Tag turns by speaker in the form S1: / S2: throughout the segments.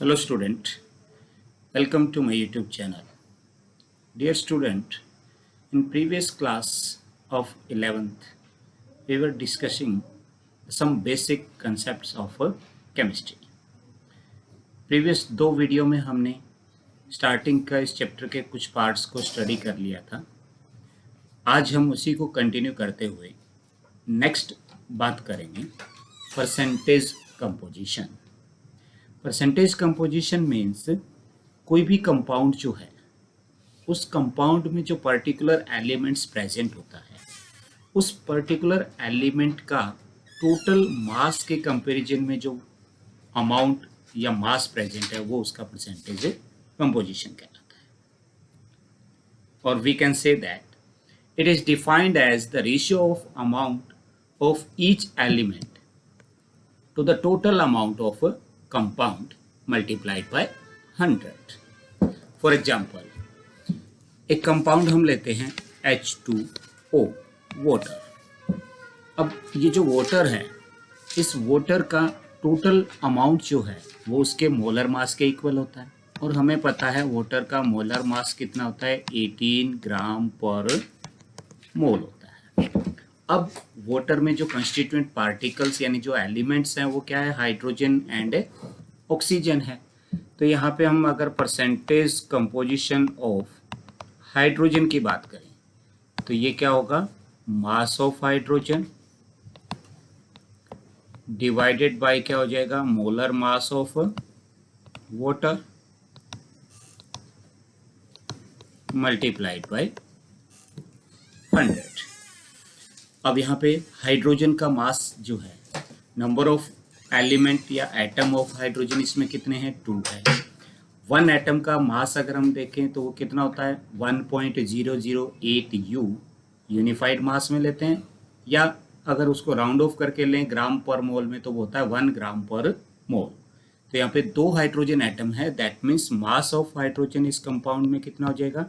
S1: Hello student, welcome to my YouTube channel. Dear student, in previous class of 11th, we were discussing some basic concepts of chemistry. Previous दो video में हमने starting का इस chapter के कुछ parts को study कर लिया था. आज हम उसी को कंटिन्यू करते हुए नेक्स्ट बात करेंगे percentage composition. Percentage composition means कोई भी कंपाउंड जो है उस कंपाउंड में जो पर्टिकुलर एलिमेंट्स प्रेजेंट होता है उस पर्टिकुलर एलिमेंट का टोटल मास के कंपैरिजन में जो अमाउंट या मास प्रेजेंट है वो उसका परसेंटेज कंपोजिशन कहलाता है. और we can say that it is defined as the ratio of amount of each element to the total amount of compound multiplied by 100. For example, एक कंपाउंड हम लेते हैं H2O वाटर. अब ये जो वाटर है इस वाटर का टोटल अमाउंट जो है वो उसके मोलर मास के इक्वल होता है और हमें पता है वाटर का मोलर मास कितना होता है 18 ग्राम पर मोल होता है. अब वाटर में जो कंस्टिट्यूएंट पार्टिकल्स यानी जो एलिमेंट्स हैं वो क्या है हाइड्रोजन एंड ऑक्सीजन है. तो यहाँ पे हम अगर परसेंटेज कंपोजिशन ऑफ हाइड्रोजन की बात करें तो ये क्या होगा mass of hydrogen divided by क्या हो जाएगा molar mass of water multiplied by 100. अब यहाँ पे हाइड्रोजन का मास जो है नंबर ऑफ एलिमेंट या एटम ऑफ हाइड्रोजन इसमें कितने हैं 2 है. 1 एटम का मास अगर हम देखें तो वो कितना होता है 1.008 U यूनिफाइड मास में लेते हैं या अगर उसको राउंड ऑफ करके लें ग्राम पर मोल में तो वो होता है 1 ग्राम पर मोल. तो यहाँ पे 2 हाइड्रोजन एटम है that means mass of hydrogen इस कंपाउंड में कितना हो जाएगा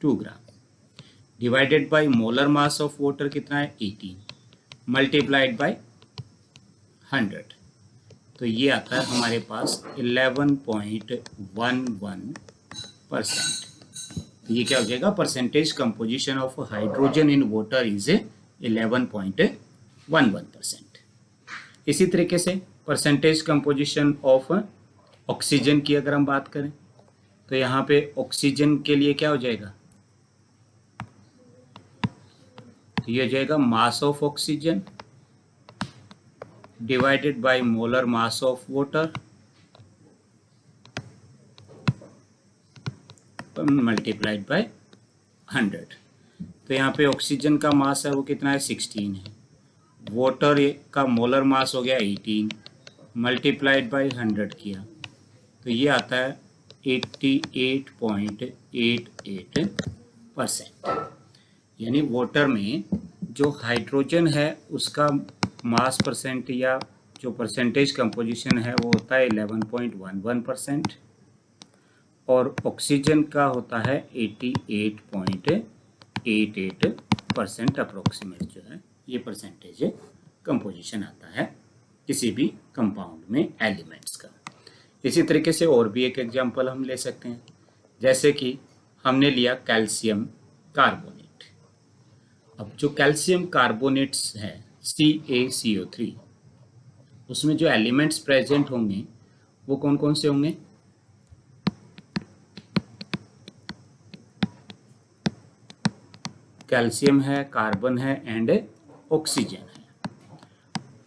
S1: 2 gram divided by molar mass of water कितना है 18 मल्टीप्लाइड बाय 100. तो ये आता है हमारे पास 11.11%. तो ये क्या हो जाएगा percentage composition of hydrogen in water is 11.11%. इसी तरीके से परसेंटेज कंपोजिशन ऑफ ऑक्सीजन की अगर हम बात करें तो यहाँ पे ऑक्सीजन के लिए क्या हो जाएगा तो ये हो जाएगा mass of oxygen divided by molar mass of water multiplied by 100. तो यहाँ पे ऑक्सीजन का मास है वो कितना है 16 है. वाटर का मोलर मास हो गया 18 मल्टीप्लाइड बाय 100 किया तो ये आता है 88.88%. यानी वाटर में जो हाइड्रोजन है उसका मास परसेंट या जो परसेंटेज कंपोजिशन है वो होता है 11.11% और ऑक्सीजन का होता है 88.88% अप्रोक्सीमेट जो है ये परसेंटेज कंपोजिशन आता है किसी भी कंपाउंड में एलिमेंट्स का. इसी तरीके से और भी एक एग्जांपल हम ले सकते हैं जैसे कि हमने लिया कैल्शियम कार्बोनेट. अब जो कैल्शियम कार्बोनेट्स है CaCO3 उसमें जो एलिमेंट्स प्रेजेंट होंगे वो कौन कौन से होंगे कैल्शियम है कार्बन है एंड ऑक्सीजन है.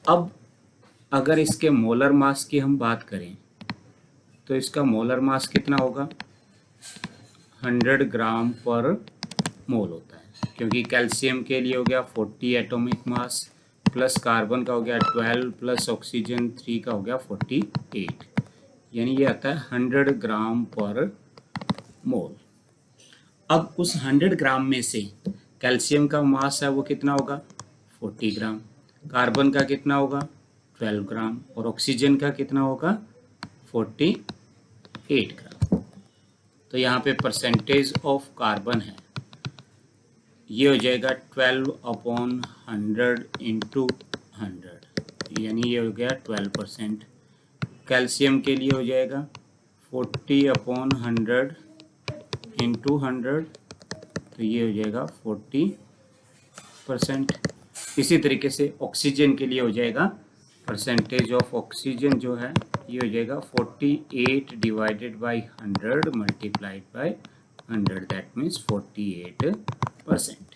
S1: अब अगर इसके मोलर मास की हम बात करें तो इसका मोलर मास कितना होगा 100 ग्राम पर मोल होता है क्योंकि कैल्शियम के लिए हो गया 40 एटॉमिक मास प्लस कार्बन का हो गया 12 प्लस ऑक्सीजन 3 का हो गया 48 यानी ये आता है 100 ग्राम पर मोल. अब उस 100 ग्राम में से कैल्शियम का मास है वो कितना होगा 40 ग्राम कार्बन का कितना होगा 12 ग्राम और ऑक्सीजन का कितना होगा 48 ग्राम. तो यहाँ पे परसेंटेज ऑफ कार्बन है ये हो जाएगा 12/100 इंटू 100 यानी ये हो गया 12%. कैल्शियम के लिए हो जाएगा 40/100 इंटू 100, तो ये हो जाएगा 40%। इसी तरीके से ऑक्सीजन के लिए हो जाएगा परसेंटेज ऑफ ऑक्सीजन जो है ये हो जाएगा 48 divided by 100 multiplied by 100, that means 48%।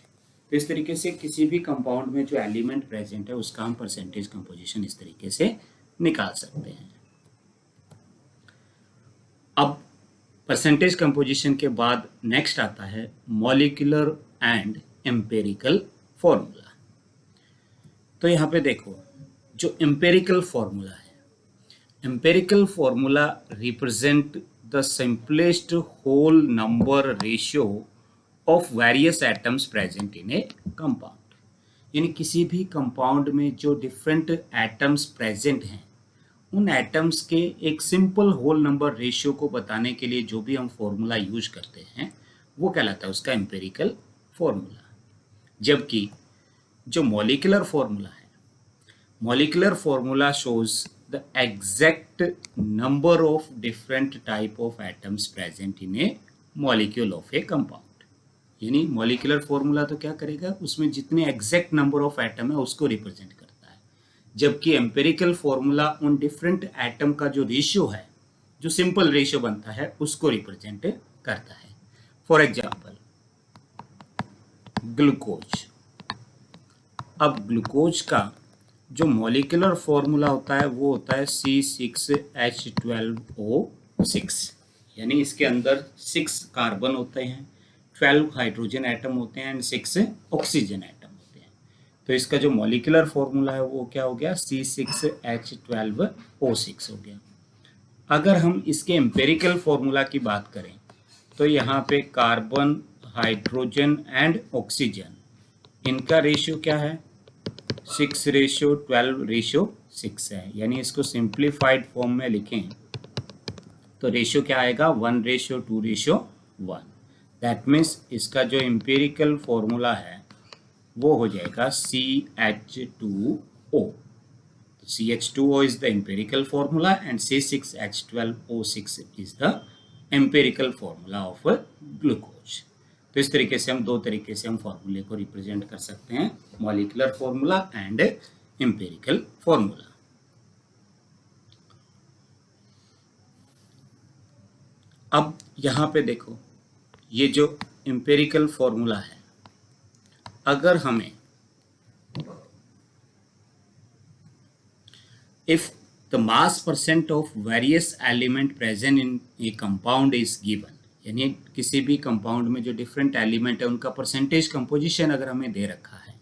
S1: तो इस तरीके से किसी भी कंपाउंड में जो एलिमेंट प्रेजेंट है उसका हम परसेंटेज कंपोजिशन इस तरीके से निकाल सकते हैं। अब परसेंटेज कंपोजिशन के बाद नेक्स्ट आता है मॉलिक्यूलर एंड एम्पेरिकल फॉर्मूला। तो यहाँ पे देखो जो एम्पेरिकल फॉर्मूला है, empirical formula represent the simplest whole number ratio of various atoms present in a compound. यानी किसी भी कंपाउंड में जो डिफरेंट एटम्स प्रेजेंट हैं उन एटम्स के एक सिंपल होल नंबर रेशियो को बताने के लिए जो भी हम फॉर्मूला यूज करते हैं वो कहलाता है उसका एम्पेरिकल फॉर्मूला। जबकि जो मॉलिक्यूलर फॉर्मूला है, molecular formula shows the exact number of different type of atoms present in A molecule of A compound. यानी मॉलिक्यूलर फॉर्मूला तो क्या करेगा, उसमें जितने एग्जैक्ट नंबर ऑफ एटम है उसको रिप्रेजेंट करता है, जबकि एम्पेरिकल फॉर्मूला उन डिफरेंट एटम का जो रेशियो है, जो सिंपल रेशियो बनता है, उसको रिप्रेजेंट करता है। For example glucose. अब ग्लूकोज का जो मॉलिक्यूलर फॉर्मूला होता है वो होता है C6H12O6। यानी इसके अंदर 6 कार्बन होते हैं, 12 हाइड्रोजन एटम होते हैं एंड 6 ऑक्सीजन एटम होते हैं। तो इसका जो मॉलिक्यूलर फॉर्मूला है वो क्या हो गया, C6H12O6 हो गया। अगर हम इसके एम्पेरिकल फॉर्मूला की बात करें तो यहाँ पे कार्बन, हाइड्रोजन एंड ऑक्सीजन, इनका रेशियो क्या है, 6:12:6 है। यानी इसको सिंप्लीफाइड फॉर्म में लिखें तो रेशियो क्या आएगा, 1:2:1। दैट मीन्स इसका जो एम्पेरिकल फॉर्मूला है वो हो जाएगा CH2O। CH2O is the empirical formula and C6H12O6 is the empirical formula of glucose। तो इस तरीके से हम दो तरीके से हम फॉर्मूले को रिप्रेजेंट कर सकते हैं, molecular formula and empirical formula. अब यहाँ पे देखो ये जो एम्पिरिकल फॉर्मूला है, अगर हमें if the mass percent of various element present in a compound is given, यानी किसी भी कंपाउंड में जो डिफरेंट एलिमेंट है उनका परसेंटेज कंपोजिशन अगर हमें दे रखा है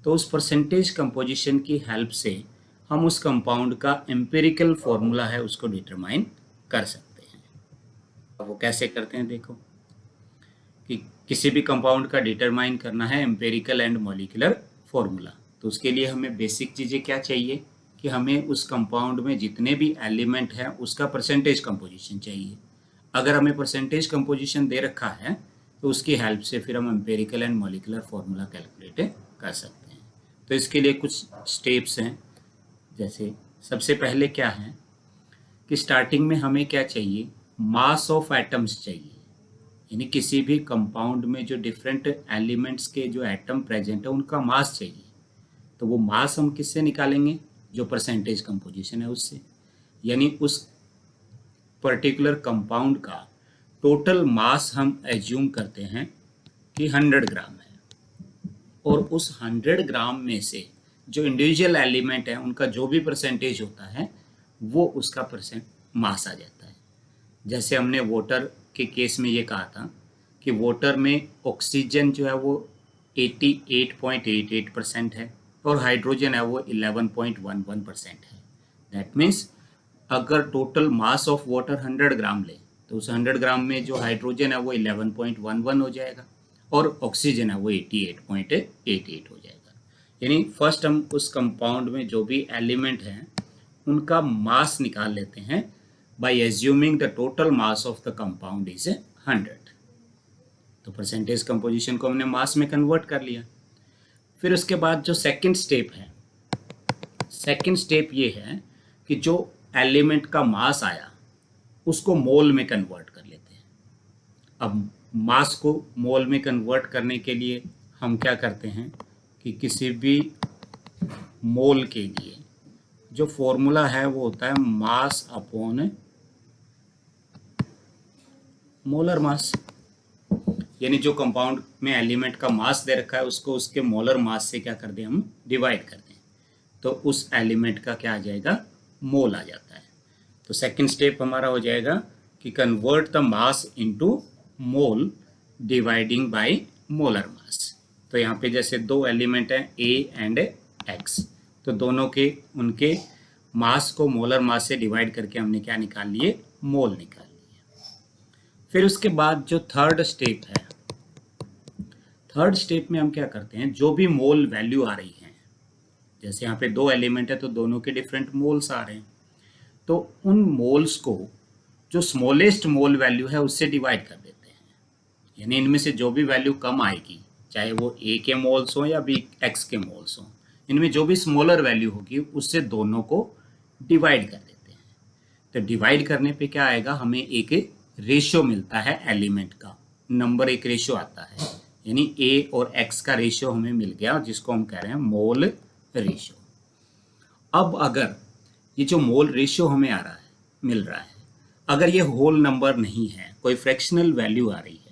S1: तो उस परसेंटेज कंपोजिशन की हेल्प से हम उस कंपाउंड का एम्पिरिकल फॉर्मूला है उसको डिटरमाइन कर सकते हैं। अब वो कैसे करते हैं, देखो कि किसी भी कंपाउंड का डिटरमाइन करना है एम्पिरिकल एंड मॉलिक्यूलर फॉर्मूला, तो उसके लिए हमें बेसिक चीज़ें क्या चाहिए कि हमें उस कंपाउंड में जितने भी एलिमेंट हैं उसका परसेंटेज कंपोजिशन चाहिए। अगर हमें परसेंटेज कंपोजिशन दे रखा है तो उसकी हेल्प से फिर हम empirical and molecular formula calculate कर सकते हैं। तो इसके लिए कुछ स्टेप्स हैं, जैसे सबसे पहले क्या है कि स्टार्टिंग में हमें क्या चाहिए, मास ऑफ एटम्स चाहिए। यानी किसी भी कंपाउंड में जो डिफरेंट एलिमेंट्स के जो एटम प्रेजेंट है उनका मास चाहिए। तो वो मास हम किससे निकालेंगे, जो परसेंटेज कंपोजिशन है उससे। यानी उस पर्टिकुलर कंपाउंड का टोटल मास हम एज्यूम करते हैं कि 100 ग्राम है, और उस 100 ग्राम में से जो इंडिविजुअल एलिमेंट है उनका जो भी परसेंटेज होता है वो उसका परसेंट मास आ जाता है। जैसे हमने वाटर के केस में ये कहा था कि वाटर में ऑक्सीजन जो है वो 88.88% है और हाइड्रोजन है वो 11.11% है। दैट मीन्स अगर टोटल मास ऑफ वाटर 100 ग्राम ले तो उस 100 ग्राम में जो हाइड्रोजन है वो 11.11 हो जाएगा और ऑक्सीजन है वो 88.88 हो जाएगा। यानी फर्स्ट हम उस कंपाउंड में जो भी एलिमेंट हैं उनका मास निकाल लेते हैं by assuming the total mass of the compound is 100। तो परसेंटेज कंपोजिशन को हमने मास में कन्वर्ट कर लिया। फिर उसके बाद जो सेकंड स्टेप है, सेकंड स्टेप ये है कि जो एलिमेंट का मास आया उसको मोल में कन्वर्ट कर लेते हैं। अब मास को मोल में कन्वर्ट करने के लिए हम क्या करते हैं कि किसी भी मोल के लिए जो फॉर्मूला है वो होता है मास अपॉन मोलर मास, यानी जो कंपाउंड में एलिमेंट का मास दे रखा है उसको उसके मोलर मास से क्या कर दें, हम डिवाइड कर दें, तो उस एलिमेंट का क्या आ जाएगा, मोल आ जाता है। तो सेकंड स्टेप हमारा हो जाएगा कि convert the mass into mole dividing by molar mass. तो यहाँ पे जैसे दो एलिमेंट हैं ए एंड एक्स, तो दोनों के उनके मास को मोलर मास से डिवाइड करके हमने क्या निकाल लिए, मोल निकाल लिए। फिर उसके बाद जो थर्ड स्टेप है, थर्ड स्टेप में हम क्या करते हैं, जो भी मोल वैल्यू आ रही है, जैसे यहाँ पे दो एलिमेंट है तो दोनों के डिफरेंट मोल्स आ रहे हैं, तो उन मोल्स को जो स्मॉलेस्ट मोल वैल्यू है उससे डिवाइड कर देते हैं। यानी इनमें से जो भी वैल्यू कम आएगी, चाहे वो ए के मोल्स हो या बी एक्स के मोल्स हो, इनमें जो भी स्मॉलर वैल्यू होगी उससे दोनों को डिवाइड कर देते हैं। तो डिवाइड करने पे क्या आएगा, हमें एक रेशियो मिलता है एलिमेंट का, नंबर एक रेशियो आता है, यानी ए और एक्स का रेशियो हमें मिल गया जिसको हम कह रहे हैं मोल रेशियो। अब अगर ये जो मोल रेशियो हमें आ रहा है, मिल रहा है, अगर ये होल नंबर नहीं है, कोई फ्रैक्शनल वैल्यू आ रही है,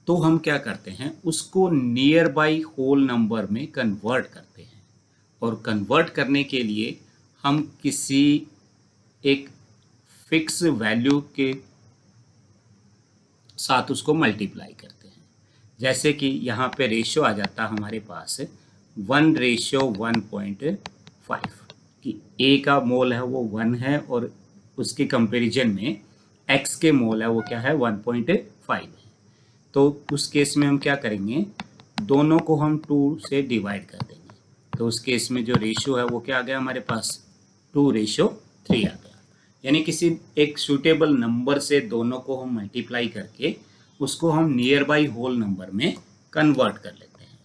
S1: तो हम क्या करते हैं, उसको नियर बाई होल नंबर में कन्वर्ट करते हैं। और कन्वर्ट करने के लिए हम किसी एक फिक्स वैल्यू के साथ उसको मल्टीप्लाई करते हैं। जैसे कि यहाँ पे रेशियो आ जाता है हमारे पास 1:1.5 कि ए का मोल है वो 1 है और उसके कंपैरिजन में एक्स के मोल है वो क्या है, 1.5 है। तो उस केस में हम क्या करेंगे, दोनों को हम 2 से डिवाइड कर देंगे। तो उस केस में जो रेशियो है वो क्या आ गया हमारे पास, 2:3 आ गया। यानी किसी एक सूटेबल नंबर से दोनों को हम मल्टीप्लाई करके उसको हम नियर बाई होल नंबर में कन्वर्ट कर लेते हैं।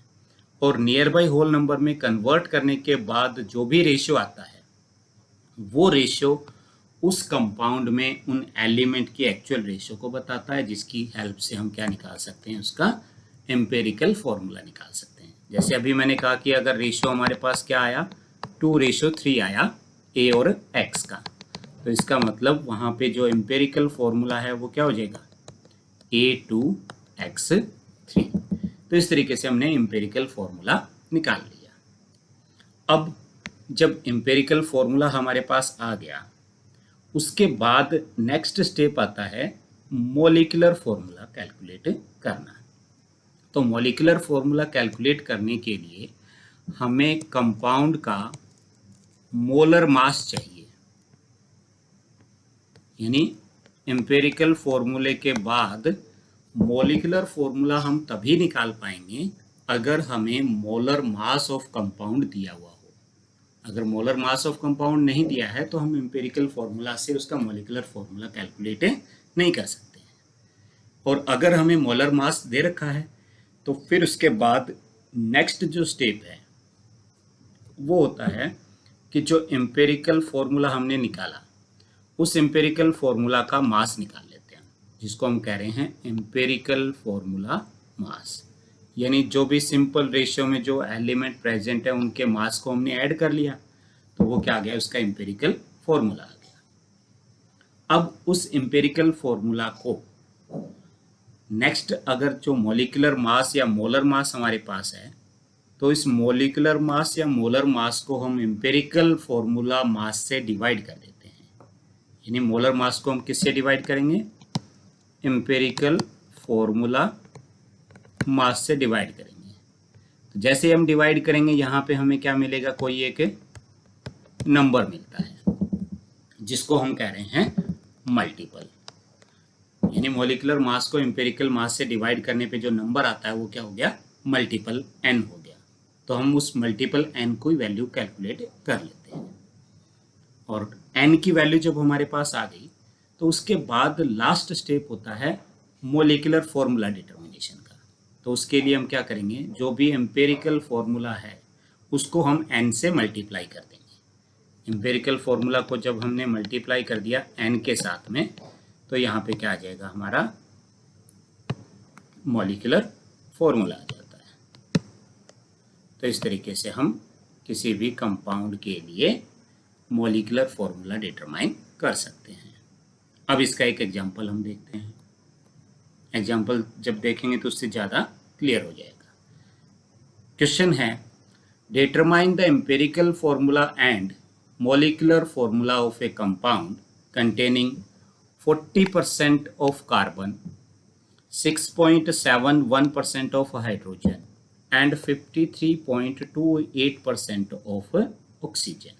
S1: और नियर बाई होल नंबर में कन्वर्ट करने के बाद जो भी रेशियो आता है वो रेशियो उस कंपाउंड में उन एलिमेंट की एक्चुअल रेशियो को बताता है, जिसकी हेल्प से हम क्या निकाल सकते हैं, उसका एम्पेरिकल फॉर्मूला निकाल सकते हैं। जैसे अभी मैंने कहा कि अगर रेशियो हमारे पास क्या आया, 2:3 आया ए और एक्स का, तो इसका मतलब वहाँ पे जो एम्पेरिकल फॉर्मूला है वो क्या हो जाएगा, A2x3। तो इस तरीके से हमने एम्पेरिकल फॉर्मूला निकाल लिया। अब जब एम्पेरिकल फॉर्मूला हमारे पास आ गया, उसके बाद नेक्स्ट स्टेप आता है मॉलिक्यूलर फॉर्मूला कैलकुलेट करना। तो मॉलिक्यूलर फॉर्मूला कैलकुलेट करने के लिए हमें कंपाउंड का मोलर मास चाहिए। यानी एम्पेरिकल फॉर्मूले के बाद मॉलिक्यूलर फॉर्मूला हम तभी निकाल पाएंगे अगर हमें मोलर मास ऑफ कंपाउंड दिया हुआ हो। अगर मोलर मास ऑफ कंपाउंड नहीं दिया है तो हम एम्पेरिकल फॉर्मूला से उसका मॉलिक्यूलर फॉर्मूला कैलकुलेट नहीं कर सकते हैं। और अगर हमें मोलर मास दे रखा है तो फिर उसके बाद नेक्स्ट जो स्टेप है वो होता है कि जो एम्पेरिकल फॉर्मूला हमने निकाला उस एम्पेरिकल फॉर्मूला का मास निकाल लेते हैं, जिसको हम कह रहे हैं एम्पेरिकल फॉर्मूला मास। यानी जो भी सिंपल रेशियो में जो एलिमेंट प्रेजेंट है उनके मास को हमने ऐड कर लिया, तो वो क्या आ गया, उसका एम्पेरिकल फॉर्मूला आ गया। अब उस एम्पेरिकल फॉर्मूला को नेक्स्ट अगर जो मॉलिक्यूलर मास या मोलर मास हमारे पास है, तो इस मॉलिक्यूलर मास या मोलर मास को हम एम्पेरिकल फॉर्मूला मास से डिवाइड कर देते हैं। यानी मोलर मास को हम किससे डिवाइड करेंगे, एम्पेरिकल फॉर्मूला मास से डिवाइड करेंगे। तो जैसे हम डिवाइड करेंगे यहाँ पे हमें क्या मिलेगा, कोई एक नंबर मिलता है जिसको हम कह रहे हैं मल्टीपल। यानी मॉलिक्यूलर मास को एम्पेरिकल मास से डिवाइड करने पे जो नंबर आता है वो क्या हो गया, मल्टीपल n हो गया। तो हम उस मल्टीपल n को वैल्यू कैलकुलेट कर लेते हैं। और n की वैल्यू जब हमारे पास आ गई तो उसके बाद लास्ट स्टेप होता है मॉलिक्यूलर फॉर्मूला डिटर्मिनेशन का। तो उसके लिए हम क्या करेंगे, जो भी एम्पेरिकल फॉर्मूला है उसको हम n से मल्टीप्लाई कर देंगे। एम्पेरिकल फॉर्मूला को जब हमने मल्टीप्लाई कर दिया n के साथ में, तो यहाँ पे क्या आ जाएगा, हमारा मॉलिक्यूलर फॉर्मूला आ जाता है। तो इस तरीके से हम किसी भी कंपाउंड के लिए मॉलिक्यूलर फॉर्मूला डिटरमाइन कर सकते हैं। अब इसका एक एग्जांपल हम देखते हैं। एग्जांपल जब देखेंगे तो उससे ज़्यादा क्लियर हो जाएगा। क्वेश्चन है, determine the empirical formula and molecular formula of A compound containing 40% of carbon, 6.71% of hydrogen and 53.28% of oxygen.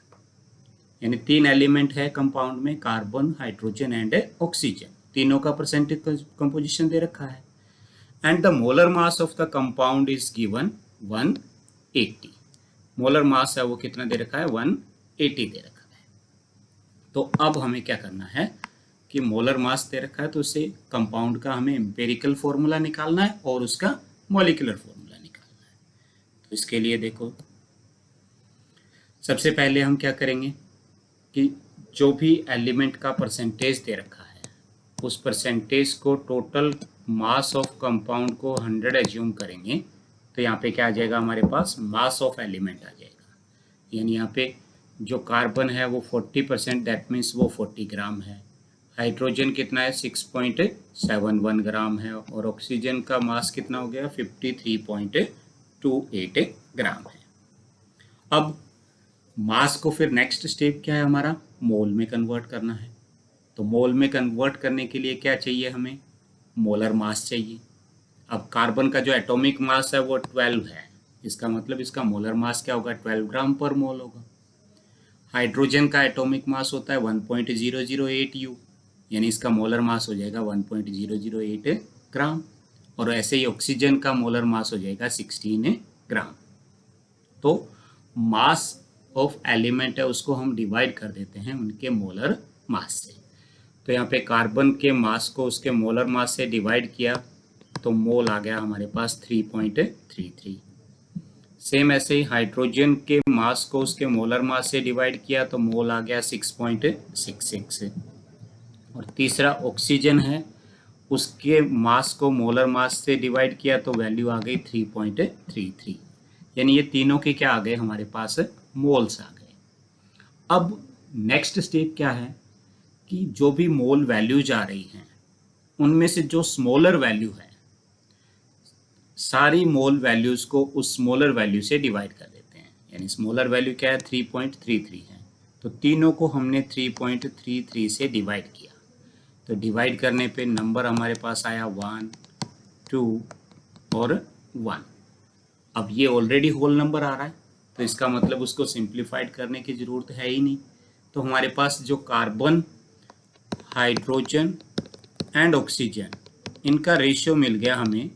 S1: यानी 3 एलिमेंट है कंपाउंड में, कार्बन, हाइड्रोजन एंड ऑक्सीजन। तीनों का परसेंटेज कंपोजिशन दे रखा है। And the molar mass of the compound is given 180। Molar mass है वो कितना दे रखा है, 180 दे रखा है। तो अब हमें क्या करना है कि मोलर मास दे रखा है तो उसे कंपाउंड का हमें एम्पिरिकल फॉर्मूला निकालना है और उसका मॉलिक्यूलर फॉर्मूला निकालना है। तो इसके लिए देखो, सबसे पहले हम क्या करेंगे कि जो भी एलिमेंट का परसेंटेज दे रखा है उस परसेंटेज को टोटल मास ऑफ कंपाउंड को 100 एज्यूम करेंगे। तो यहाँ पे क्या आ जाएगा, हमारे पास मास ऑफ एलिमेंट आ जाएगा। यानी यहाँ पे जो कार्बन है वो 40%, दैट मीन्स वो 40 ग्राम है। हाइड्रोजन कितना है, 6.71 ग्राम है। और ऑक्सीजन का मास कितना हो गया, 53.28 ग्राम है। अब मास को फिर नेक्स्ट स्टेप क्या है हमारा, मोल में कन्वर्ट करना है। तो मोल में कन्वर्ट करने के लिए क्या चाहिए हमें, मोलर मास चाहिए। अब कार्बन का जो एटॉमिक मास है वो 12 है, इसका मतलब इसका मोलर मास क्या होगा, 12 ग्राम पर मोल होगा। हाइड्रोजन का एटॉमिक मास होता है 1.008 U, यानी इसका मोलर मास हो जाएगा 1.008 ग्राम। और ऐसे ही ऑक्सीजन का मोलर मास हो जाएगा 16 ग्राम। तो मास ऑफ एलिमेंट है उसको हम डिवाइड कर देते हैं उनके मोलर मास से। तो यहाँ पे कार्बन के मास को उसके मोलर मास से डिवाइड किया तो मोल आ गया हमारे पास 3.33। सेम ऐसे ही हाइड्रोजन के मास को उसके मोलर मास से डिवाइड किया तो मोल आ गया 6.66। और तीसरा ऑक्सीजन है, उसके मास को मोलर मास से डिवाइड किया तो वैल्यू आ गई 3.33। यानी ये तीनों के क्या आ गए हमारे पास, मोल्स आ गए। अब नेक्स्ट स्टेप क्या है कि जो भी मोल वैल्यूज आ रही हैं उनमें से जो स्मॉलर वैल्यू है, सारी मोल वैल्यूज को उस स्मॉलर वैल्यू से डिवाइड कर देते हैं। यानी स्मॉलर वैल्यू क्या है, 3.33 है। तो तीनों को हमने 3.33 से डिवाइड किया। तो डिवाइड करने पे नंबर हमारे पास आया 1, 2 और 1। अब ये ऑलरेडी होल नंबर आ रहा है तो इसका मतलब उसको सिंप्लीफाइड करने की ज़रूरत है ही नहीं। तो हमारे पास जो कार्बन, हाइड्रोजन एंड ऑक्सीजन, इनका रेशियो मिल गया हमें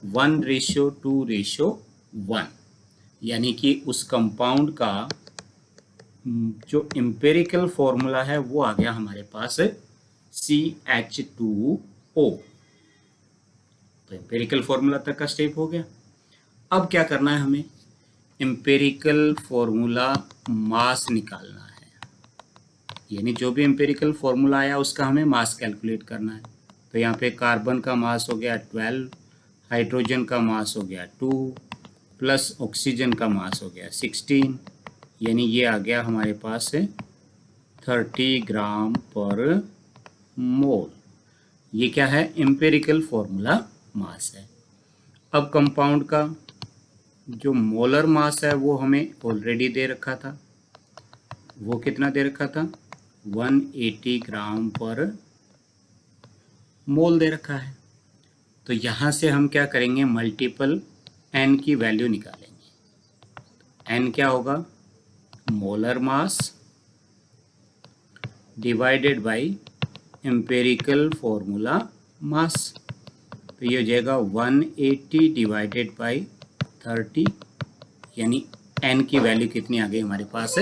S1: 1:2:1। यानी कि उस कंपाउंड का जो एम्पिरिकल फॉर्मूला है वो आ गया हमारे पास CH2O। तो एम्पिरिकल फॉर्मूला तक का स्टेप हो गया। अब क्या करना है हमें, एम्पिरिकल फॉर्मूला मास निकालना है। यानी जो भी एम्पिरिकल फॉर्मूला आया उसका हमें मास कैलकुलेट करना है। तो यहाँ पे कार्बन का मास हो गया 12, हाइड्रोजन का मास हो गया 2 प्लस ऑक्सीजन का मास हो गया 16। यानी ये आ गया हमारे पास 30 ग्राम पर मोल। ये क्या है, एम्पिरिकल फॉर्मूला मास है। अब कंपाउंड का जो मोलर मास है वो हमें ऑलरेडी दे रखा था। वो कितना दे रखा था, 180 ग्राम पर मोल दे रखा है। तो यहाँ से हम क्या करेंगे, मल्टीपल n की वैल्यू निकालेंगे। n क्या होगा, molar mass divided by empirical formula mass. तो ये हो जाएगा 180 डिवाइडेड बाय 30। यानी n की वैल्यू कितनी आ गई हमारे पास,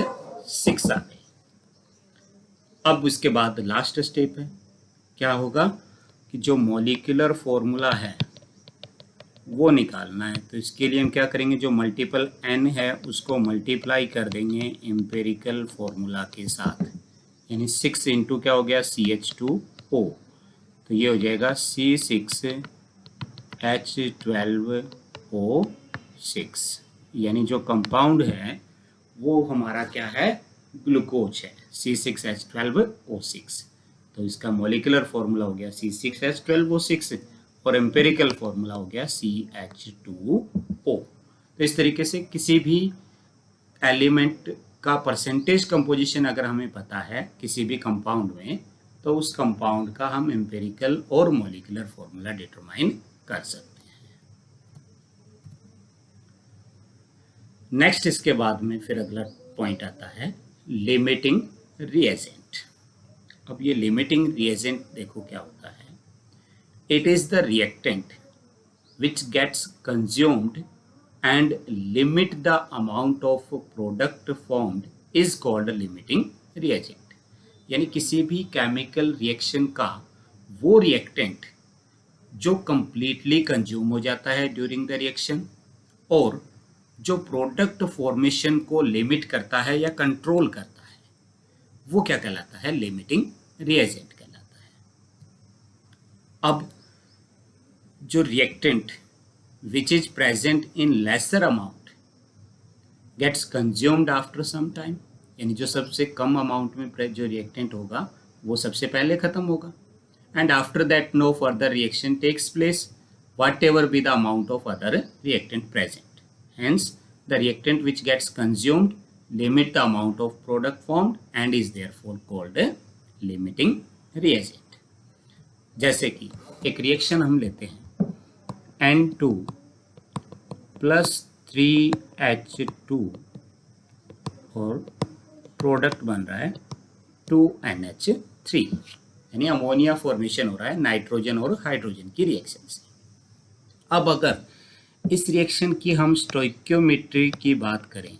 S1: 6 आ गई। अब उसके बाद लास्ट स्टेप है, क्या होगा कि जो मॉलिक्यूलर फॉर्मूला है वो निकालना है। तो इसके लिए हम क्या करेंगे, जो मल्टीपल n है उसको मल्टीप्लाई कर देंगे एम्पिरिकल फॉर्मूला के साथ। यानी 6 इंटू क्या हो गया, CH2O। तो ये हो जाएगा C6H12O6, यानी जो कंपाउंड है वो हमारा क्या है, ग्लूकोज है, C6H12O6। तो इसका मॉलिक्यूलर फॉर्मूला हो गया C6H12O6 और एम्पेरिकल फॉर्मूला हो गया CH2O। तो इस तरीके से किसी भी एलिमेंट का परसेंटेज कंपोजिशन अगर हमें पता है किसी भी कंपाउंड में, तो उस कंपाउंड का हम एम्पेरिकल और मॉलिक्यूलर फॉर्मूला डिटरमाइन कर सकते हैं। नेक्स्ट इसके बाद में फिर अगला पॉइंट आता है लिमिटिंग रिएजेंट। अब ये लिमिटिंग रिएजेंट देखो क्या होता है। It is the reactant which gets consumed and limit the amount of product formed is called limiting reagent। यानी किसी भी केमिकल रिएक्शन का वो रिएक्टेंट जो कंप्लीटली कंज्यूम हो जाता है ड्यूरिंग द रिएक्शन और जो प्रोडक्ट फॉर्मेशन को लिमिट करता है या कंट्रोल करता है, वो क्या कहलाता है, लिमिटिंग रिएजेंट कहलाता है। अब जो reactant which is present in lesser amount gets consumed after some time, यानी जो सबसे कम अमाउंट में जो रिएक्टेंट होगा वो सबसे पहले खत्म होगा, and after that no further reaction takes place whatever be the amount of other reactant present, hence the reactant which gets consumed limit the amount of product formed and is therefore called a limiting reagent। जैसे कि एक reaction हम लेते हैं N2 plus 3H2 और product बन रहा है 2NH3, यानी अमोनिया फॉर्मेशन हो रहा है नाइट्रोजन और हाइड्रोजन की रिएक्शन से। अब अगर इस रिएक्शन की हम स्टोइकियोमेट्री की बात करें,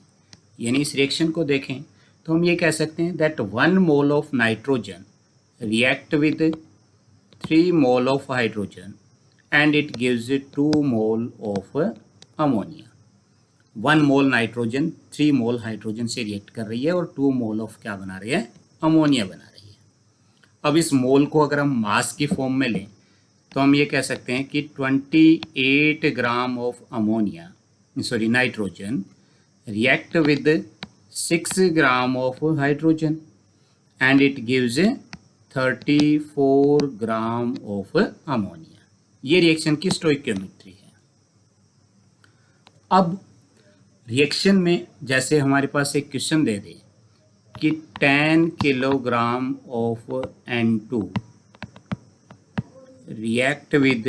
S1: यानी इस रिएक्शन को देखें, तो हम ये कह सकते हैं that 1 mole of nitrogen react with 3 mole of hydrogen and it gives 2 mole of ammonia. 1 mole nitrogen 3 mole hydrogen से रिएक्ट कर रही है और 2 मोल ऑफ क्या बना रही है, अमोनिया बना रही है। अब इस मोल को अगर हम मास की फॉर्म में लें तो हम ये कह सकते हैं कि 28 gram of ammonia nitrogen react with 6 gram of hydrogen and it gives 34 gram of ammonia. ये रिएक्शन की स्टोइकियोमेट्री है। अब रिएक्शन में जैसे हमारे पास एक क्वेश्चन दे दे कि 10 kilogram of N2 react with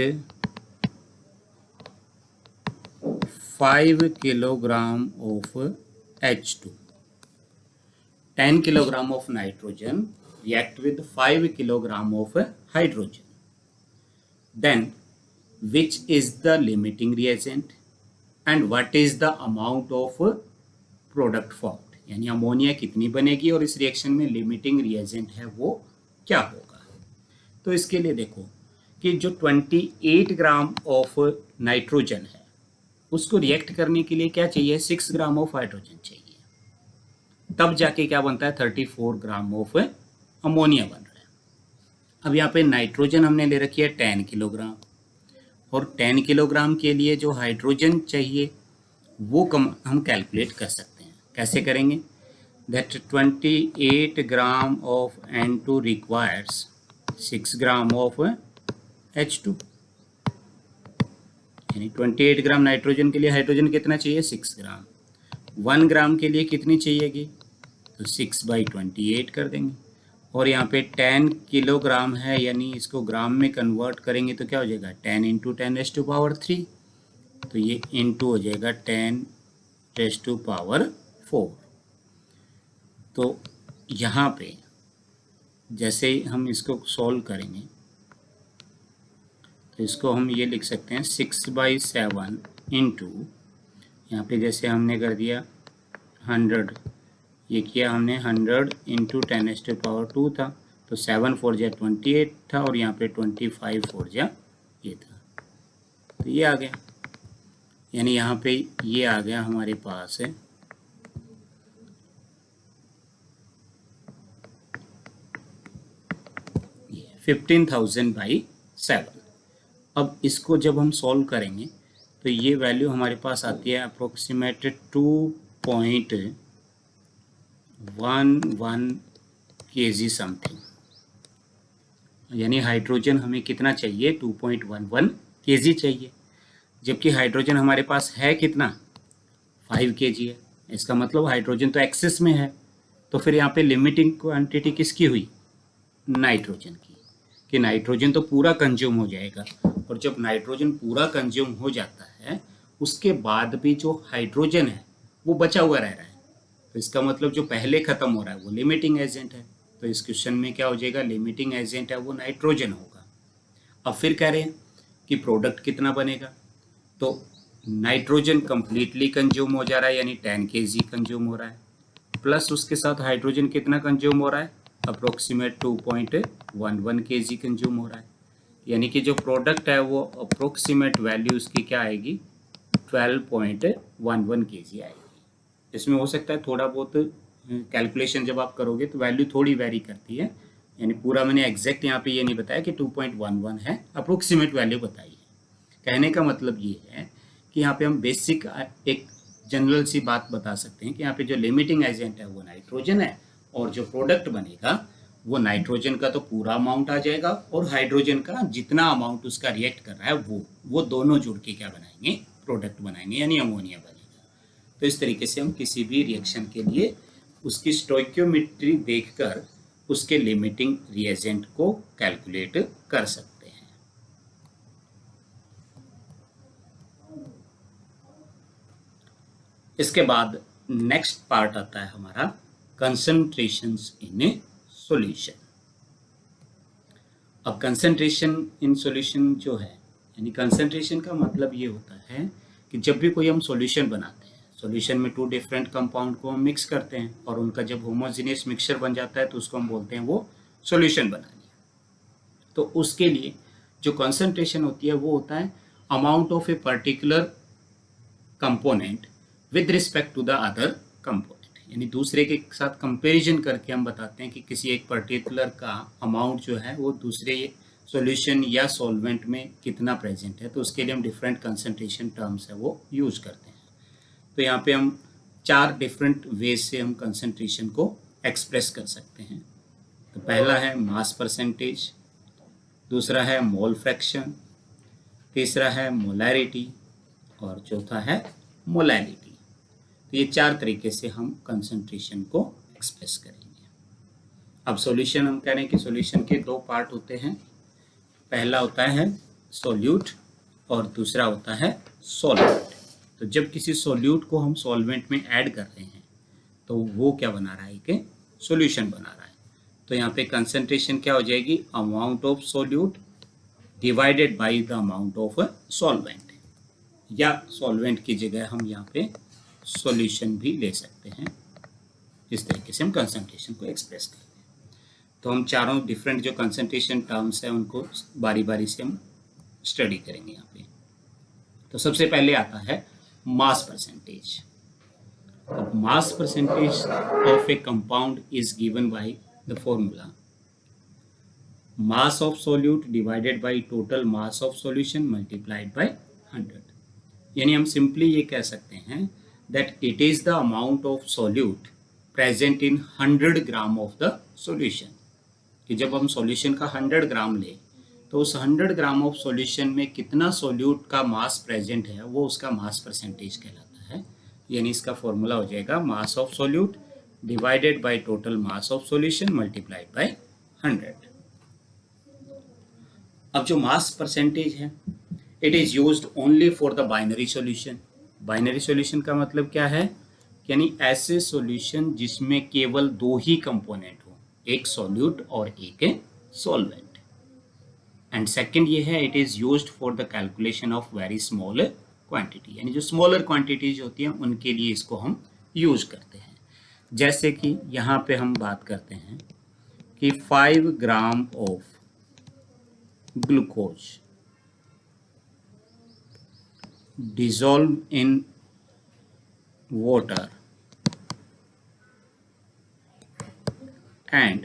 S1: 5 kilogram of H2, 10 kilogram of nitrogen react with 5 kilogram of hydrogen, then which is the limiting reagent and what is the amount of product formed, यानी ammonia कितनी बनेगी और इस reaction में limiting reagent है वो क्या होगा। तो इसके लिए देखो कि जो 28 ग्राम ऑफ नाइट्रोजन है उसको रिएक्ट करने के लिए क्या चाहिए, 6 ग्राम ऑफ हाइड्रोजन चाहिए, तब जाके क्या बनता है 34 ग्राम ऑफ अमोनिया बन रहा है। अब यहाँ पे नाइट्रोजन हमने ले रखी है 10 किलोग्राम और 10 किलोग्राम के लिए जो हाइड्रोजन चाहिए वो हम कैलकुलेट कर सकते हैं। कैसे करेंगे, that 28 gram of N2 requires 6 gram of H2, यानी 28 ग्राम नाइट्रोजन के लिए हाइड्रोजन कितना चाहिए 6 ग्राम, 1 ग्राम के लिए कितनी चाहिएगी तो 6/28 कर देंगे। और यहाँ पे 10 किलोग्राम है यानी इसको ग्राम में कन्वर्ट करेंगे तो क्या हो जाएगा 10 × 10⁻3, तो ये इंटू हो जाएगा 10⁻4। तो यहाँ पे जैसे ही हम इसको सॉल्व करेंगे तो इसको हम ये लिख सकते हैं 6/7 इंटू, यहाँ पे जैसे हमने कर दिया 100, ये किया हमने 100 × 10⁻2 था, तो 7 4 जा 28 था और यहाँ पे 25 4 जा ये था, तो ये आ गया। यानी यहाँ पे ये आ गया हमारे पास है 15,000/7। अब इसको जब हम सॉल्व करेंगे तो ये वैल्यू हमारे पास आती है अप्रोक्सीमेट 2.11 kg समथिंग, यानी हाइड्रोजन हमें कितना चाहिए, 2.11 kg चाहिए, जबकि हाइड्रोजन हमारे पास है कितना, 5 kg है। इसका मतलब हाइड्रोजन तो एक्सेस में है। तो फिर यहाँ पे लिमिटिंग क्वांटिटी किसकी हुई, नाइट्रोजन की, कि नाइट्रोजन तो पूरा कंज्यूम हो जाएगा। और जब नाइट्रोजन पूरा कंज्यूम हो जाता है उसके बाद भी जो हाइड्रोजन है वो बचा हुआ रह रहा है, तो इसका मतलब जो पहले खत्म हो रहा है वो लिमिटिंग एजेंट है। तो इस क्वेश्चन में क्या हो जाएगा, लिमिटिंग एजेंट है वो नाइट्रोजन होगा। अब फिर कह रहे हैं कि प्रोडक्ट कितना बनेगा, तो नाइट्रोजन कंप्लीटली कंज्यूम हो जा रहा है यानी 10 kg कंज्यूम हो रहा है, प्लस उसके साथ हाइड्रोजन कितना कंज्यूम हो रहा है, अप्रोक्सीमेट 2.11 kg कंज्यूम हो रहा है, यानी कि जो प्रोडक्ट है वो अप्रोक्सीमेट वैल्यू उसकी क्या आएगी, 12.11 kg आएगी। इसमें हो सकता है थोड़ा बहुत कैलकुलेशन जब आप करोगे तो वैल्यू थोड़ी वेरी करती है, यानी पूरा मैंने एग्जैक्ट यहाँ पे ये नहीं बताया कि 2.11 है, अप्रोक्सीमेट वैल्यू बताई है। कहने का मतलब ये है कि यहाँ पे हम बेसिक एक जनरल सी बात बता सकते हैं कि यहाँ पे जो लिमिटिंग एजेंट है वो नाइट्रोजन है, और जो प्रोडक्ट बनेगा वो नाइट्रोजन का तो पूरा अमाउंट आ जाएगा और हाइड्रोजन का जितना अमाउंट उसका रिएक्ट कर रहा है वो दोनों जुड़ के क्या बनाएंगे, प्रोडक्ट बनाएंगे, यानी अमोनिया बनेगा। तो इस तरीके से हम किसी भी रिएक्शन के लिए उसकी स्टोइक्योमेट्री देखकर उसके लिमिटिंग रिएजेंट को कैलकुलेट कर सकते हैं। इसके बाद नेक्स्ट पार्ट आता है हमारा कंसंट्रेशंस इन ए सॉल्यूशन। अब कंसंट्रेशन इन सॉल्यूशन जो है, यानी कंसंट्रेशन का मतलब ये होता है कि जब भी कोई हम सॉल्यूशन बनाते हैं, सॉल्यूशन में 2 डिफरेंट कंपाउंड को हम मिक्स करते हैं और उनका जब होमोजेनियस मिक्सचर बन जाता है तो उसको हम बोलते हैं वो सॉल्यूशन बना लिया। तो उसके लिए जो कंसंट्रेशन होती है वो होता है amount of a particular component with respect to the other component, यानी दूसरे के साथ कंपैरिजन करके हम बताते हैं कि किसी एक पर्टिकुलर का अमाउंट जो है वो दूसरे सॉल्यूशन या सॉल्वेंट में कितना प्रेजेंट है, तो उसके लिए हम डिफरेंट कंसंट्रेशन टर्म्स है वो यूज करते हैं। तो यहाँ पे हम 4 डिफरेंट वेज से हम कंसंट्रेशन को एक्सप्रेस कर सकते हैं। तो पहला है मास परसेंटेज, दूसरा है मोल फ्रैक्शन, तीसरा है मोलैरिटी और चौथा है मोलैलिटी। तो ये 4 तरीके से हम कंसंट्रेशन को एक्सप्रेस करेंगे। अब सॉल्यूशन हम कह रहे हैं कि सॉल्यूशन के 2 पार्ट होते हैं, पहला होता है सॉल्यूट और दूसरा होता है सॉल्वेंट। तो जब किसी सॉल्यूट को हम सॉल्वेंट में ऐड कर रहे हैं तो वो क्या बना रहा है कि सॉल्यूशन बना रहा है। तो यहाँ पे कंसंट्रेशन क्या हो जाएगी, amount of solute divided by the amount of solvent, या सॉल्वेंट की जगह हम यहाँ पे सॉल्यूशन भी ले सकते हैं। इस तरीके से हम कंसंट्रेशन को एक्सप्रेस करते हैं। तो हम चारों डिफरेंट जो कंसंट्रेशन टर्म्स हैं उनको बारी बारी से हम स्टडी करेंगे यहाँ पे। तो सबसे पहले आता है मास परसेंटेज। अब मास percentage of A compound is given by the formula mass of solute divided by total mass of solution multiplied by 100। यानी हम सिंपली ये कह सकते हैं that it is the amount of solute present in 100 gram of the solution, कि जब हम solution का 100 ग्राम ले तो उस 100 ग्राम ऑफ सॉल्यूशन में कितना सोल्यूट का मास प्रेजेंट है वो उसका मास परसेंटेज कहलाता है। यानी इसका फॉर्मूला हो जाएगा mass of solute divided by total mass of solution multiplied by 100। अब जो मास परसेंटेज है it is used only for the binary solution. Binary solution का मतलब क्या है, यानी ऐसे सॉल्यूशन जिसमें केवल 2 ही कंपोनेंट हो, एक सॉल्यूट और एक सॉल्वेंट। एंड सेकंड ये है it is used for the calculation of very small quantity, यानी जो स्मॉलर क्वांटिटीज होती हैं उनके लिए इसको हम यूज करते हैं। जैसे कि यहाँ पे हम बात करते हैं कि 5 gram of glucose dissolved in water and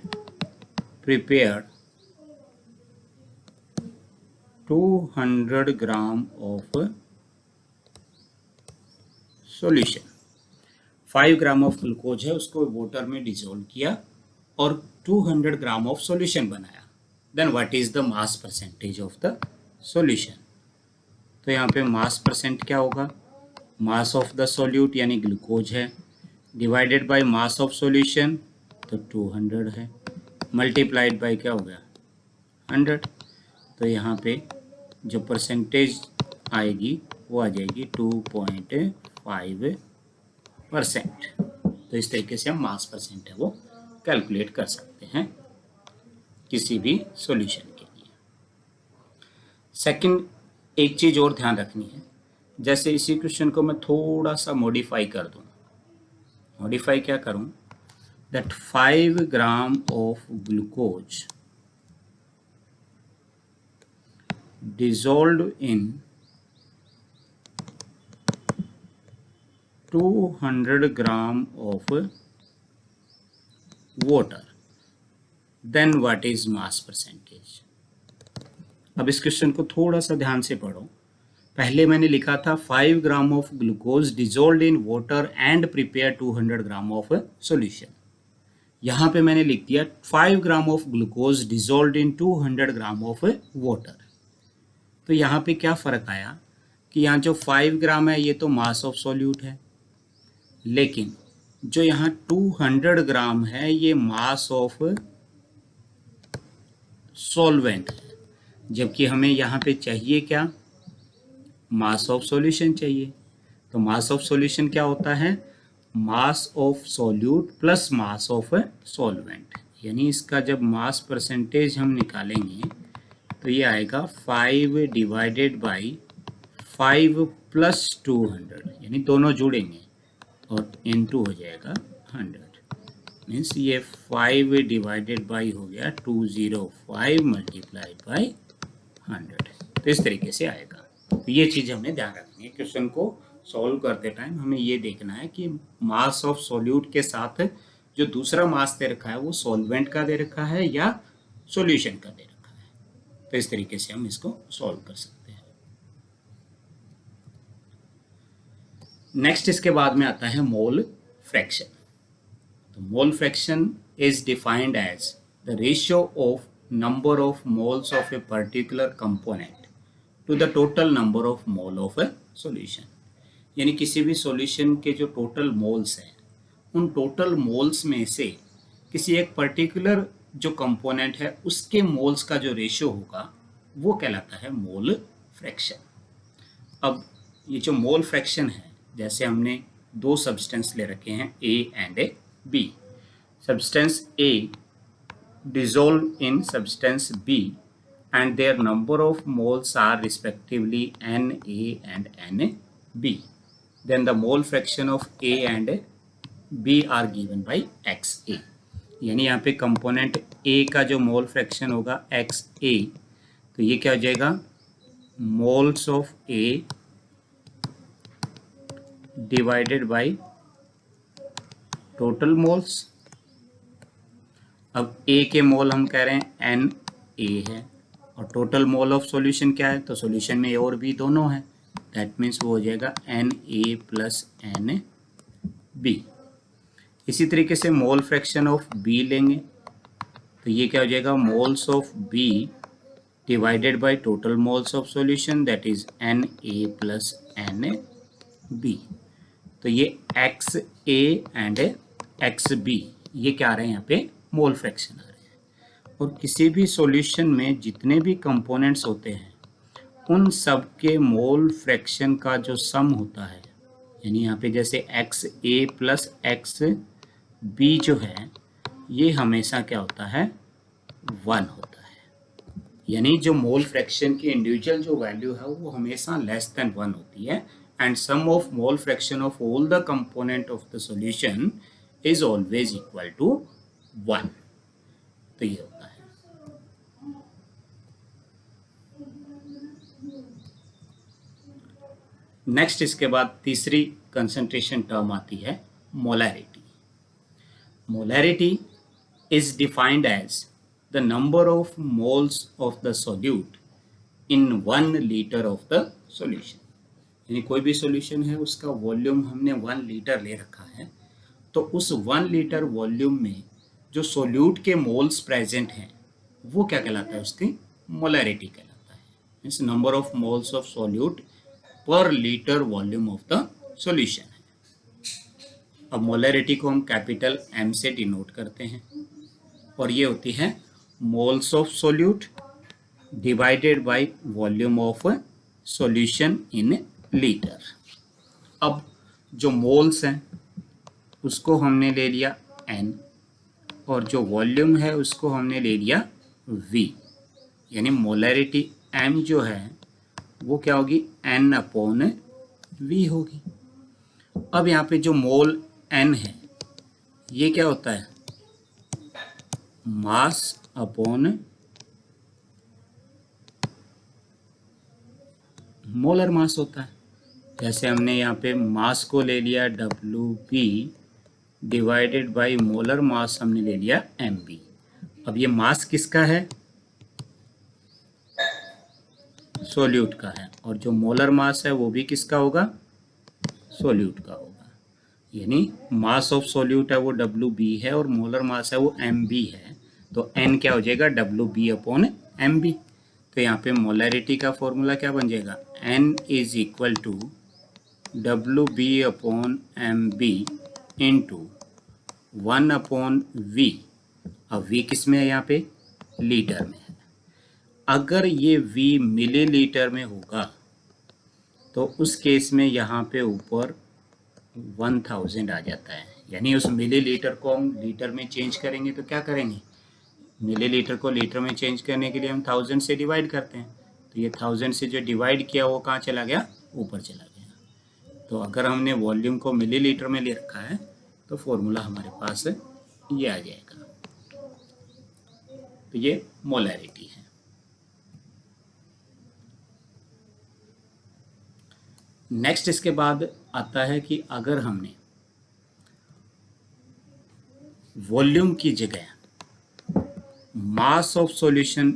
S1: prepared 200 gram of solution. 5 gram of glucose है, उसको वाटर में डिसॉल्व किया और 200 ग्राम ऑफ सॉल्यूशन बनाया। Then what is the mass percentage of the solution? तो यहाँ पे मास परसेंट क्या होगा? मास ऑफ द सॉल्यूट यानी ग्लूकोज है, divided by mass of solution, तो 200 है, मल्टीप्लाइड बाय क्या हो गया? 100। तो यहाँ पे जो परसेंटेज आएगी वो आ जाएगी 2.5%। तो इस तरीके से हम मास परसेंट है वो कैलकुलेट कर सकते हैं किसी भी सॉल्यूशन के लिए। सेकंड, एक चीज़ और ध्यान रखनी है, जैसे इसी क्वेश्चन को मैं थोड़ा सा मॉडिफाई कर दूँ। मॉडिफाई क्या करूँ? That 5 gram of glucose dissolved in 200 gram of water, then what is mass percentage? अब इस क्वेश्चन को थोड़ा सा ध्यान से पढ़ो। पहले मैंने लिखा था 5 gram of glucose dissolved in water and prepare 200 gram of solution. यहाँ पे मैंने लिख दिया 5 gram of glucose dissolved in 200 gram of water. तो यहाँ पे क्या फ़र्क आया कि यहाँ जो 5 ग्राम है ये तो मास ऑफ सॉल्यूट है, लेकिन जो यहाँ 200 ग्राम है ये मास ऑफ सॉल्वेंट है, जबकि हमें यहाँ पे चाहिए क्या? मास ऑफ सॉल्यूशन चाहिए। तो मास ऑफ सॉल्यूशन क्या होता है? Mass of solute plus mass of solvent. यानी इसका जब मास परसेंटेज हम निकालेंगे तो ये आएगा 5 डिवाइडेड बाई 5 प्लस 200, यानी दोनों जुड़ेंगे और इनटू हो जाएगा 100। मीन्स ये 5 डिवाइडेड बाई हो गया 205 मल्टीप्लाइड बाई 100। तो इस तरीके से आएगा। तो ये चीज़ हमें ध्यान रखनी है। क्वेश्चन को सॉल्व करते टाइम हमें ये देखना है कि मास ऑफ सॉल्यूट के साथ जो दूसरा मास दे रखा है वो सॉल्वेंट का दे रखा है या सॉल्यूशन का दे रखा है। तो इस तरीके से हम इसको सॉल्व कर सकते हैं। नेक्स्ट इसके बाद में आता है मोल फ्रैक्शन। तो mole fraction is defined as the ratio of number of moles of a particular component to the total number of mole of a solution. यानी किसी भी सॉल्यूशन के जो टोटल मोल्स हैं उन टोटल मोल्स में से किसी एक पर्टिकुलर जो कंपोनेंट है उसके मोल्स का जो रेशियो होगा वो कहलाता है मोल फ्रैक्शन। अब ये जो मोल फ्रैक्शन है, जैसे हमने दो सब्सटेंस ले रखे हैं A and B। Substance A dissolved in substance B and their number of moles are respectively Na and Nb. Then the mole fraction of A and B are given by XA। यानी यहाँ पे component A का जो mole fraction होगा XA, तो ये क्या हो जाएगा? Moles of A divided by total moles. अब A के मोल हम कह रहे हैं Na है और टोटल मोल ऑफ सॉल्यूशन क्या है? तो सॉल्यूशन में A और B दोनों है, दैट मीन्स वो हो जाएगा Na प्लस Nb। इसी तरीके से मोल फ्रैक्शन ऑफ B लेंगे तो ये क्या हो जाएगा? Moles of B divided by total moles of solution, that is Na plus Nb। तो ये XA एंड XB ये क्या आ रहे हैं? यहाँ पे मोल फ्रैक्शन आ रहे हैं। और किसी भी सॉल्यूशन में जितने भी कंपोनेंट्स होते हैं उन सब के मोल फ्रैक्शन का जो सम होता है, यानी यहाँ पे जैसे XA प्लस XB जो है ये हमेशा क्या होता है? 1 होता है। यानी जो मोल फ्रैक्शन की इंडिविजुअल जो वैल्यू है वो हमेशा लेस देन 1 होती है and sum of mole fraction of all the component of the solution is always equal to 1। तो ये होता है। नेक्स्ट इसके बाद तीसरी कंसंट्रेशन टर्म आती है molarity. Molarity is defined as the number of moles of the solute in 1 litre of the solution. यानी कोई भी सॉल्यूशन है उसका वॉल्यूम हमने 1 लीटर ले रखा है, तो उस 1 लीटर वॉल्यूम में जो सोल्यूट के मोल्स प्रेजेंट हैं वो क्या कहलाता है, उसकी मोलैरिटी कहलाता है। Means number of moles of solute per litre volume of the solution है। अब मोलैरिटी को हम कैपिटल M से डिनोट करते हैं और ये होती है moles of solute divided by volume of solution in litre. अब जो मोल्स हैं उसको हमने ले लिया N और जो वॉल्यूम है उसको हमने ले लिया V, यानी मोलैरिटी M जो है वो क्या होगी, N/V होगी। अब यहाँ पे जो मोल N है ये क्या होता है, मास अपॉन मोलर मास होता है। जैसे हमने यहाँ पे मास को ले लिया WB divided by molar mass हमने ले लिया MB। अब ये मास किसका है, सोल्यूट का है, और जो मोलर मास है वो भी किसका होगा, सोल्यूट का होगा। यानी मास ऑफ सोल्यूट है वो WB है और मोलर मास है वो MB है, तो N क्या हो जाएगा, WB/MB। तो यहाँ पे मोलैरिटी का फॉर्मूला क्या बन जाएगा, N = WB/MB इंटू 1/V। अब V किस में है, यहाँ पे लीटर में है। अगर ये V मिलीलीटर में होगा तो उस केस में यहाँ पे ऊपर 1000 आ जाता है। यानी उस मिलीलीटर को हम लीटर में चेंज करेंगे तो क्या करेंगे, मिलीलीटर को लीटर में चेंज करने के लिए हम 1000 से डिवाइड करते हैं, तो ये 1000 से जो डिवाइड किया वो कहाँ चला गया, ऊपर चला गया। तो अगर हमने वॉल्यूम को मिलीलीटर में ले रखा है तो फॉर्मूला हमारे पास ये आ जाएगा। तो ये मोलैरिटी है। नेक्स्ट इसके बाद आता है कि अगर हमने वॉल्यूम की जगह मास ऑफ सॉल्यूशन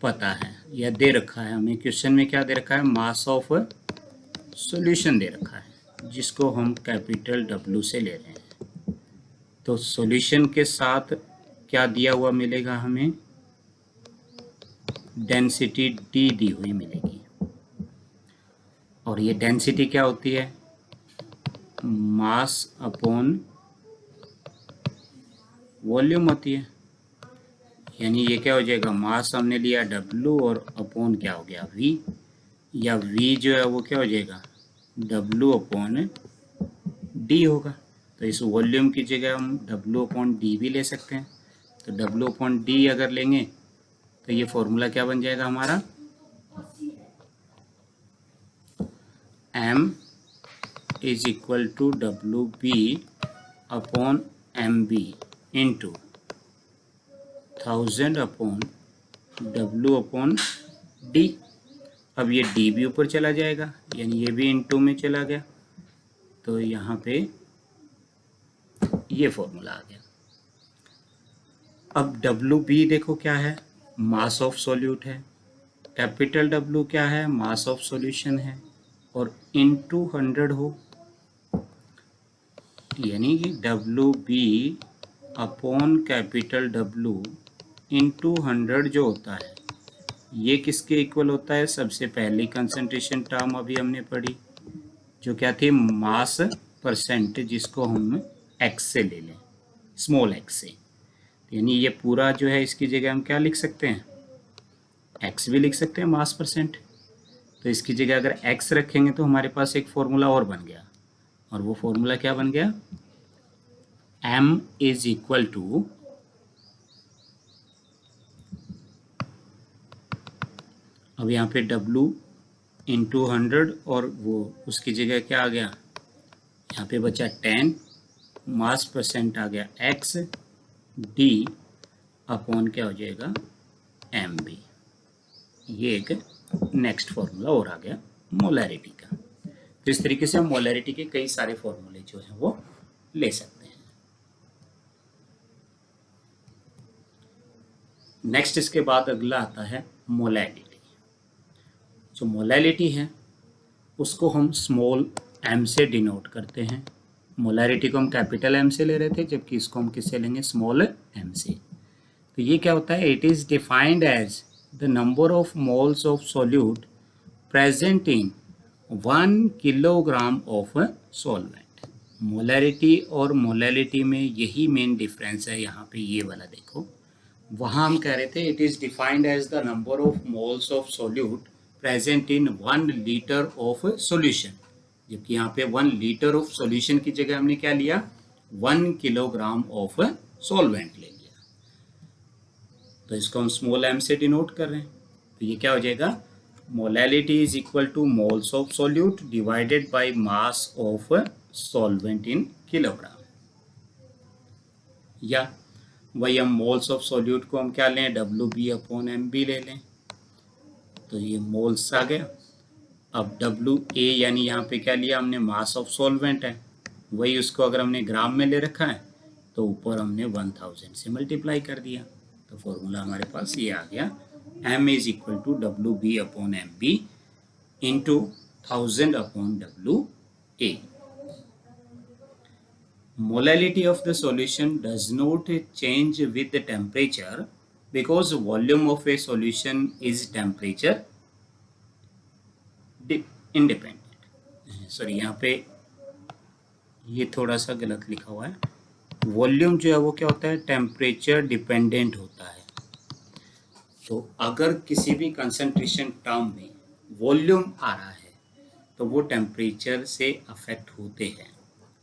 S1: पता है या दे रखा है, हमें क्वेश्चन में क्या दे रखा है, मास ऑफ सॉल्यूशन दे रखा है जिसको हम कैपिटल W से ले रहे हैं। तो सॉल्यूशन के साथ क्या दिया हुआ मिलेगा, हमें डेंसिटी D दी हुई मिलेगी। और ये डेंसिटी क्या होती है, मास अपॉन वॉल्यूम होती है। यानी ये क्या हो जाएगा, मास हमने लिया W और अपॉन क्या हो गया, V, या V जो है वो क्या हो जाएगा, W/D होगा। तो इस वॉल्यूम की जगह हम W/D भी ले सकते हैं। तो W/D अगर लेंगे तो ये फॉर्मूला क्या बन जाएगा हमारा, M = WB/MB इंटू 1000/W/D। अब ये D भी ऊपर चला जाएगा, यानी ये भी इंटू में चला गया, तो यहाँ पे ये फॉर्मूला आ गया। अब WB देखो क्या है, मास ऑफ सॉल्यूट है, कैपिटल W क्या है, मास ऑफ सॉल्यूशन है, और इंटू 100 हो, यानी कि WB/ कैपिटल W इंटू 100 जो होता है ये किसके इक्वल होता है, सबसे पहली कंसंट्रेशन टर्म अभी हमने पढ़ी जो क्या थी, मास परसेंट, जिसको हम x से ले लें, स्मॉल x से। यानी ये पूरा जो है इसकी जगह हम क्या लिख सकते हैं, x भी लिख सकते हैं, मास परसेंट। तो इसकी जगह अगर x रखेंगे तो हमारे पास एक फॉर्मूला और बन गया, और वो फॉर्मूला क्या बन गया, M = अब यहाँ पे W इंटू 100 और वो उसकी जगह क्या आ गया, यहाँ पे बचा 10, मास परसेंट आ गया x, D अपॉन क्या हो जाएगा, MB। ये एक नेक्स्ट फॉर्मूला और आ गया मोलैरिटी का। तो इस तरीके से हम मोलैरिटी के कई सारे फॉर्मूले जो हैं वो ले सकते हैं। नेक्स्ट इसके बाद अगला आता है मोलैलिटी। जो मोलैलिटी है उसको हम स्मॉल m से डिनोट करते हैं। मोलैरिटी को हम कैपिटल M से ले रहे थे, जबकि इसको हम किससे लेंगे, स्मॉल m से। तो ये क्या होता है, it is defined as the number of moles of solute present in 1 kilogram of solvent. Molarity और मोलैलिटी में यही मेन डिफरेंस है। यहाँ पे ये वाला देखो, वहाँ हम कह रहे थे it is defined as the number of moles of solute present in 1 litre of solution, जबकि यहाँ पे 1 लीटर ऑफ सॉल्यूशन की जगह हमने क्या लिया, 1 किलोग्राम ऑफ सॉल्वेंट ले लिया। तो इसको हम स्मॉल m से डिनोट कर रहे हैं। तो ये क्या हो जाएगा, molality is equal two moles of solute divided by mass of solvent in kilogram. या वही हम मोल्स ऑफ सोल्यूट को हम क्या लें, WB/MB ले लें। तो ये मोल्स आ गया। अब WA यानी यहाँ पे क्या लिया हमने, मास ऑफ सॉल्वेंट है, वही उसको अगर हमने ग्राम में ले रखा है तो ऊपर हमने 1000 से मल्टीप्लाई कर दिया। तो फॉर्मूला हमारे पास ये आ गया, M is equal to WB/MB into 1000/WA। Molality of the solution does not change with the temperature because volume of a solution is temperature independent. Sorry, यहाँ पे ये थोड़ा सा गलत लिखा हुआ है। वॉल्यूम जो है वो क्या होता है, टेम्परेचर डिपेंडेंट होता है। तो अगर किसी भी कंसंट्रेशन टर्म में वॉल्यूम आ रहा है तो वो टेम्परेचर से अफेक्ट होते हैं,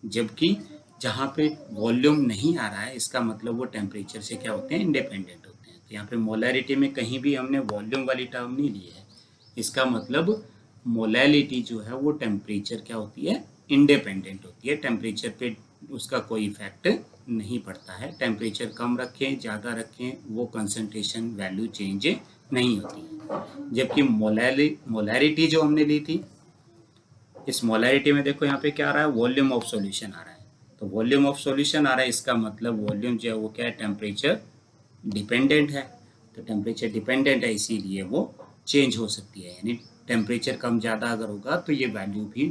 S1: जबकि जहाँ पे वॉल्यूम नहीं आ रहा है इसका मतलब वो टेम्परेचर से क्या होते हैं, इंडिपेंडेंट होते हैं। तो यहाँ पे मोलैरिटी में कहीं भी हमने वॉल्यूम वाली टर्म नहीं ली है, इसका मतलब मोलैलिटी जो है वो टेम्परेचर क्या होती है, इंडिपेंडेंट होती है। टेम्परेचर पे उसका कोई इफेक्ट नहीं पड़ता है। टेम्परेचर कम रखें ज़्यादा रखें वो कंसंट्रेशन वैल्यू चेंज नहीं होती है। जबकि मोलैरिटी जो हमने ली थी, इस मोलैरिटी में देखो यहाँ पे क्या आ रहा है, वॉल्यूम ऑफ सॉल्यूशन आ रहा है। तो वॉल्यूम ऑफ सॉल्यूशन आ रहा है, इसका मतलब वॉल्यूम जो है वो क्या है, टेम्परेचर डिपेंडेंट है। तो टेम्परेचर डिपेंडेंट है, इसीलिए वो चेंज हो सकती है। यानी टेम्परेचर कम ज़्यादा अगर होगा तो ये वैल्यू भी